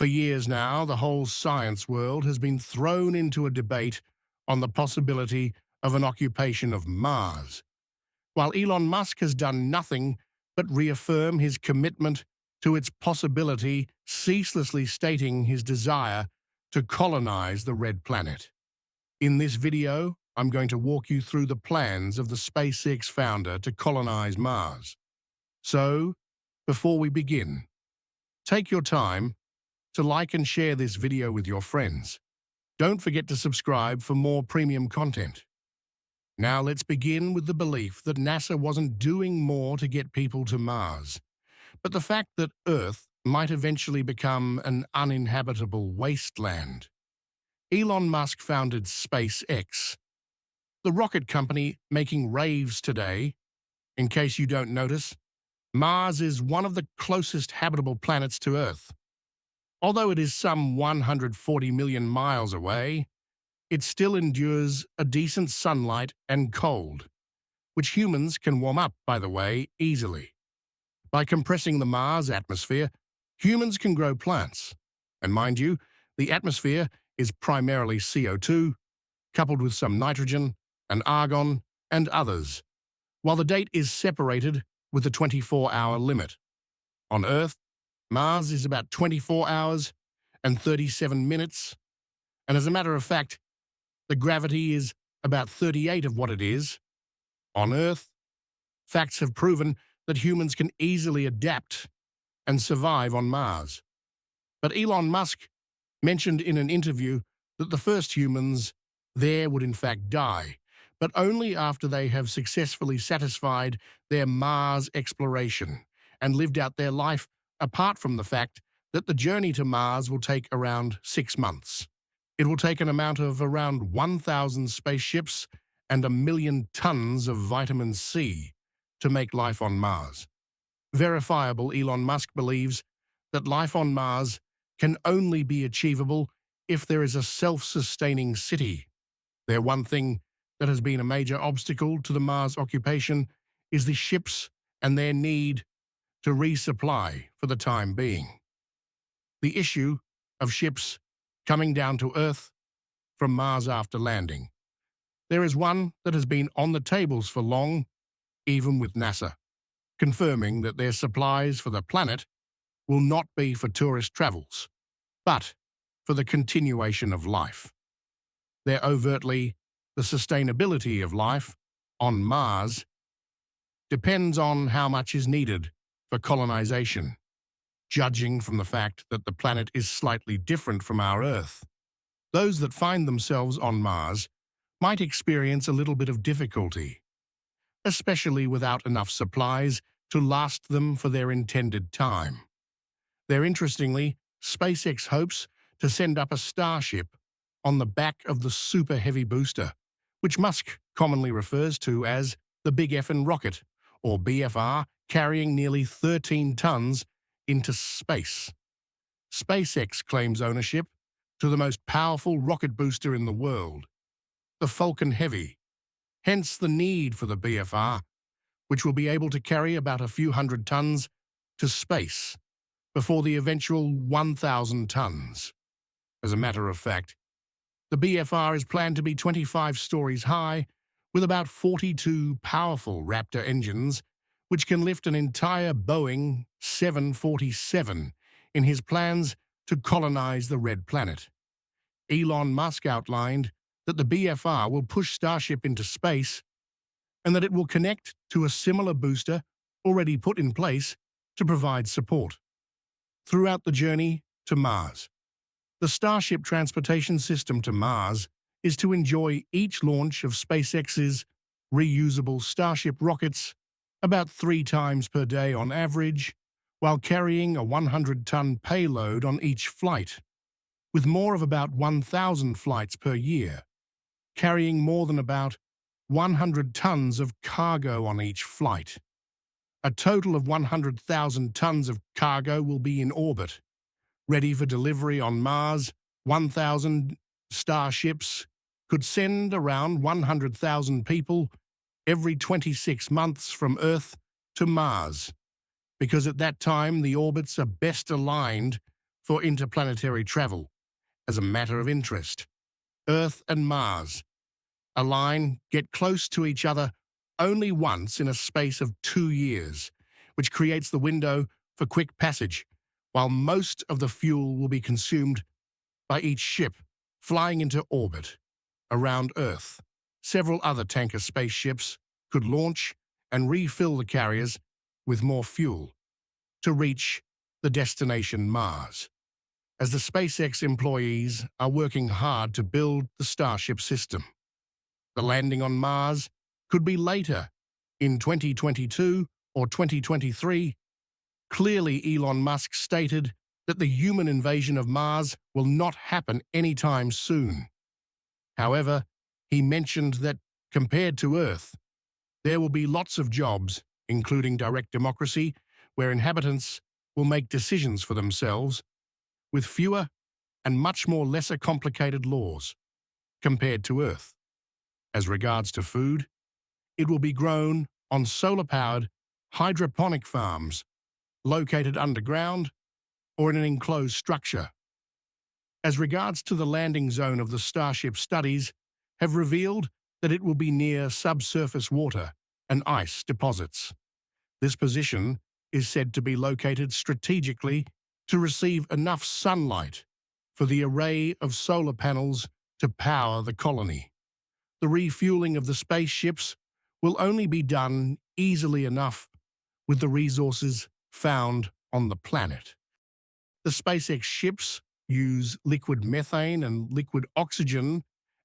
For years now, the whole science world has been thrown into a debate on the possibility of an occupation of Mars, while Elon Musk has done nothing but reaffirm his commitment to its possibility, ceaselessly stating his desire to colonize the red planet. In this video, I'm going to walk you through the plans of the SpaceX founder to colonize Mars. So, before we begin, take your time to like and share this video with your friends. Don't forget to subscribe for more premium content. Now let's begin with the belief that NASA wasn't doing more to get people to Mars, but the fact that Earth might eventually become an uninhabitable wasteland. Elon Musk founded SpaceX, the rocket company making waves today. In case you don't notice, Mars is one of the closest habitable planets to Earth. Although it is some 140 million miles away, it still endures a decent sunlight and cold, which humans can warm up, by the way, easily. By compressing the Mars atmosphere, humans can grow plants. And mind you, the atmosphere is primarily CO2, coupled with some nitrogen and argon and others, while the date is separated with the 24-hour limit. On Earth, Mars is about 24 hours and 37 minutes, and as a matter of fact, the gravity is about 38 of what it is. On Earth, facts have proven that humans can easily adapt and survive on Mars. But Elon Musk mentioned in an interview that the first humans there would in fact die, but only after they have successfully satisfied their Mars exploration and lived out their life, apart from the fact that the journey to Mars will take around 6 months. It will take an amount of around 1,000 spaceships and 1 million tons of vitamin C to make life on Mars. Verifiable, Elon Musk believes that life on Mars can only be achievable if there is a self-sustaining city. Their one thing that has been a major obstacle to the Mars occupation is the ships and their need to resupply for the time being. The issue of ships coming down to Earth from Mars after landing. There is one that has been on the tables for long, even with NASA, confirming that their supplies for the planet will not be for tourist travels, but for the continuation of life. They're overtly the sustainability of life on Mars depends on how much is needed for colonization, judging from the fact that the planet is slightly different from our Earth. Those that find themselves on Mars might experience a little bit of difficulty, especially without enough supplies to last them for their intended time. Interestingly, SpaceX hopes to send up a Starship on the back of the Super Heavy booster, which Musk commonly refers to as the Big Effin' Rocket, or BFR, carrying nearly 13 tons into space. SpaceX claims ownership to the most powerful rocket booster in the world, the Falcon Heavy, hence the need for the BFR, which will be able to carry about a few hundred tons to space before the eventual 1,000 tons. As a matter of fact, the BFR is planned to be 25 stories high, with about 42 powerful Raptor engines, which can lift an entire Boeing 747 in his plans to colonize the red planet. Elon Musk outlined that the BFR will push Starship into space and that it will connect to a similar booster already put in place to provide support throughout the journey to Mars. The Starship transportation system to Mars is to enjoy each launch of SpaceX's reusable Starship rockets about 3 times per day on average, while carrying a 100-ton payload on each flight, with more of about 1,000 flights per year, carrying more than about 100 tons of cargo on each flight. A total of 100,000 tons of cargo will be in orbit, ready for delivery on Mars. 1,000 Starships could send around 100,000 people every 26 months from Earth to Mars, because at that time the orbits are best aligned for interplanetary travel. As a matter of interest, Earth and Mars align, get close to each other only once in a space of 2 years, which creates the window for quick passage, while most of the fuel will be consumed by each ship flying into orbit around Earth. Several other tanker spaceships could launch and refill the carriers with more fuel to reach the destination Mars, as the SpaceX employees are working hard to build the Starship system. The landing on Mars could be later, in 2022 or 2023. Clearly, Elon Musk stated that the human invasion of Mars will not happen anytime soon. However, he mentioned that, compared to Earth, there will be lots of jobs, including direct democracy, where inhabitants will make decisions for themselves, with fewer and much more lesser complicated laws compared to Earth. As regards to food, it will be grown on solar-powered hydroponic farms located underground or in an enclosed structure. As regards to the landing zone of the Starship, studies have revealed that it will be near subsurface water and ice deposits. This position is said to be located strategically to receive enough sunlight for the array of solar panels to power the colony. The refueling of the spaceships will only be done easily enough with the resources found on the planet. The SpaceX ships use liquid methane and liquid oxygen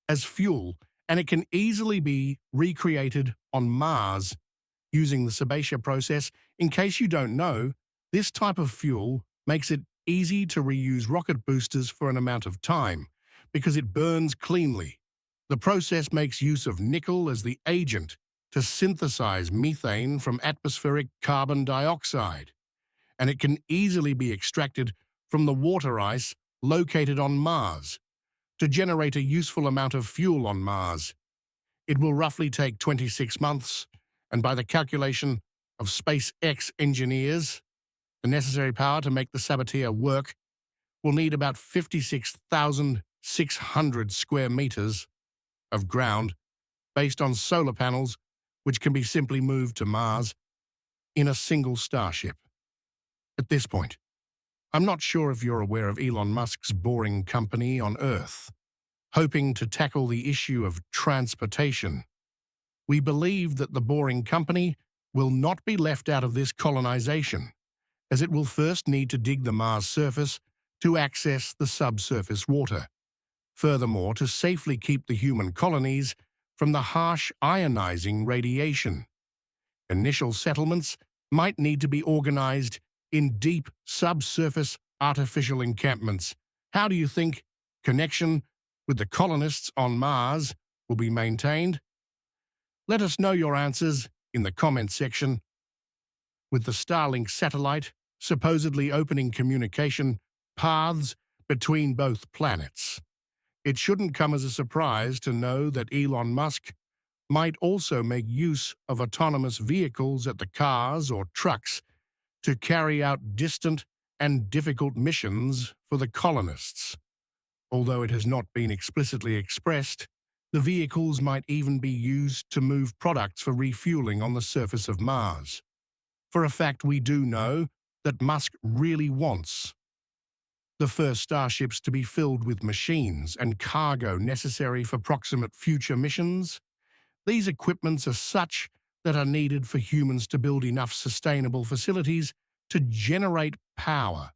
as fuel, and it can easily be recreated on Mars using the Sebaceous process. In case you don't know, this type of fuel makes it easy to reuse rocket boosters for an amount of time because it burns cleanly. The process makes use of nickel as the agent to synthesize methane from atmospheric carbon dioxide, and it can easily be extracted from the water ice located on Mars to generate a useful amount of fuel on Mars. It will roughly take 26 months, and by the calculation of SpaceX engineers, the necessary power to make the Saboteur work will need about 56,600 square meters of ground based on solar panels, which can be simply moved to Mars in a single Starship. At this point, I'm not sure if you're aware of Elon Musk's Boring Company on Earth, hoping to tackle the issue of transportation. We believe that the Boring Company will not be left out of this colonization, as it will first need to dig the Mars surface to access the subsurface water. Furthermore, to safely keep the human colonies from the harsh ionizing radiation. Initial settlements might need to be organized in deep subsurface artificial encampments. How do you think connection with the colonists on Mars will be maintained? Let us know your answers in the comments section. With the Starlink satellite supposedly opening communication paths between both planets, it shouldn't come as a surprise to know that Elon Musk might also make use of autonomous vehicles at the cars or trucks to carry out distant and difficult missions for the colonists. Although it has not been explicitly expressed, the vehicles might even be used to move products for refueling on the surface of Mars. For a fact, we do know that Musk really wants the first Starships to be filled with machines and cargo necessary for proximate future missions. These equipments are such that are needed for humans to build enough sustainable facilities to generate power,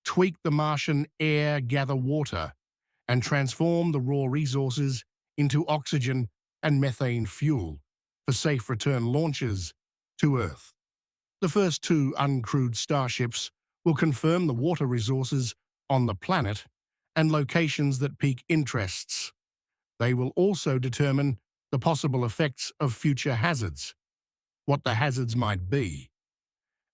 tweak the Martian air, gather water, and transform the raw resources into oxygen and methane fuel for safe return launches to Earth. The first 2 uncrewed Starships will confirm the water resources on the planet and locations that pique interests. They will also determine the possible effects of future hazards, what the hazards might be,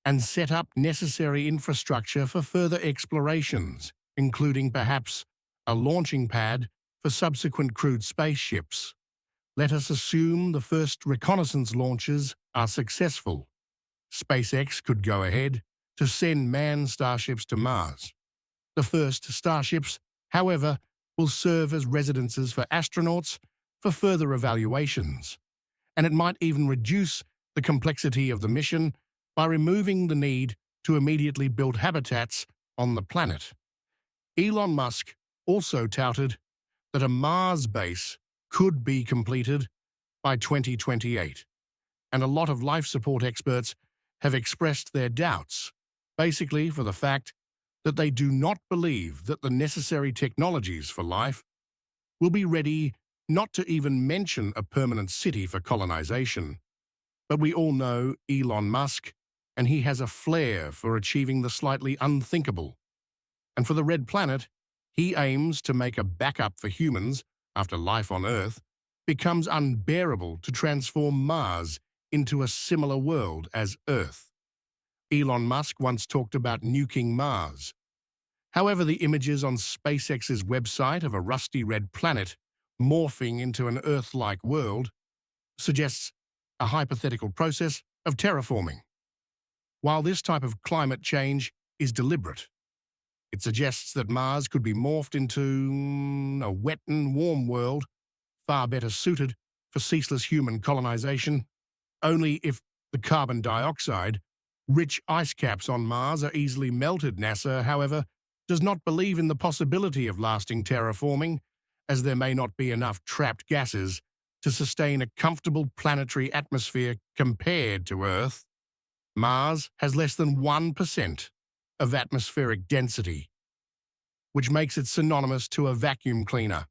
and set up necessary infrastructure for further explorations, including perhaps a launching pad for subsequent crewed spaceships. Let us assume the first reconnaissance launches are successful. SpaceX could go ahead to send manned Starships to Mars. The first starships, however, will serve as residences for astronauts for further evaluations, and it might even reduce the complexity of the mission by removing the need to immediately build habitats on the planet. Elon Musk also touted that a Mars base could be completed by 2028, and a lot of life support experts have expressed their doubts, basically for the fact that they do not believe that the necessary technologies for life will be ready, not to even mention a permanent city for colonization. But we all know Elon Musk, and he has a flair for achieving the slightly unthinkable. And for the Red Planet, he aims to make a backup for humans after life on Earth becomes unbearable to transform Mars into a similar world as Earth. Elon Musk once talked about nuking Mars. However, the images on SpaceX's website of a rusty red planet morphing into an Earth-like world suggests a hypothetical process of terraforming. While this type of climate change is deliberate, it suggests that Mars could be morphed into a wet and warm world, far better suited for ceaseless human colonization. Only if the carbon dioxide rich ice caps on Mars are easily melted. NASA, however, does not believe in the possibility of lasting terraforming, as there may not be enough trapped gases to sustain a comfortable planetary atmosphere compared to Earth. Mars has less than 1% of atmospheric density, which makes it synonymous to a vacuum cleaner.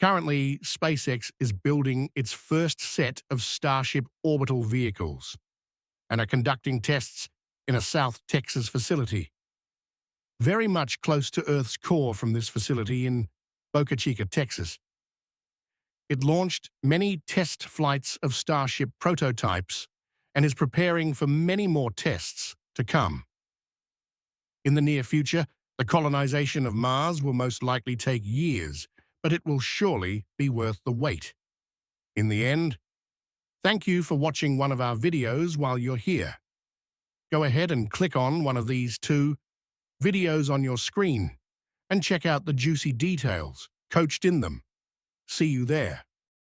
Currently, SpaceX is building its first set of Starship orbital vehicles and are conducting tests in a South Texas facility, very much close to Earth's core from this facility in Boca Chica, Texas. It launched many test flights of Starship prototypes and is preparing for many more tests to come. In the near future, the colonization of Mars will most likely take years, but it will surely be worth the wait. In the end, thank you for watching one of our videos while you're here. Go ahead and click on one of these 2 videos on your screen and check out the juicy details coached in them. See you there.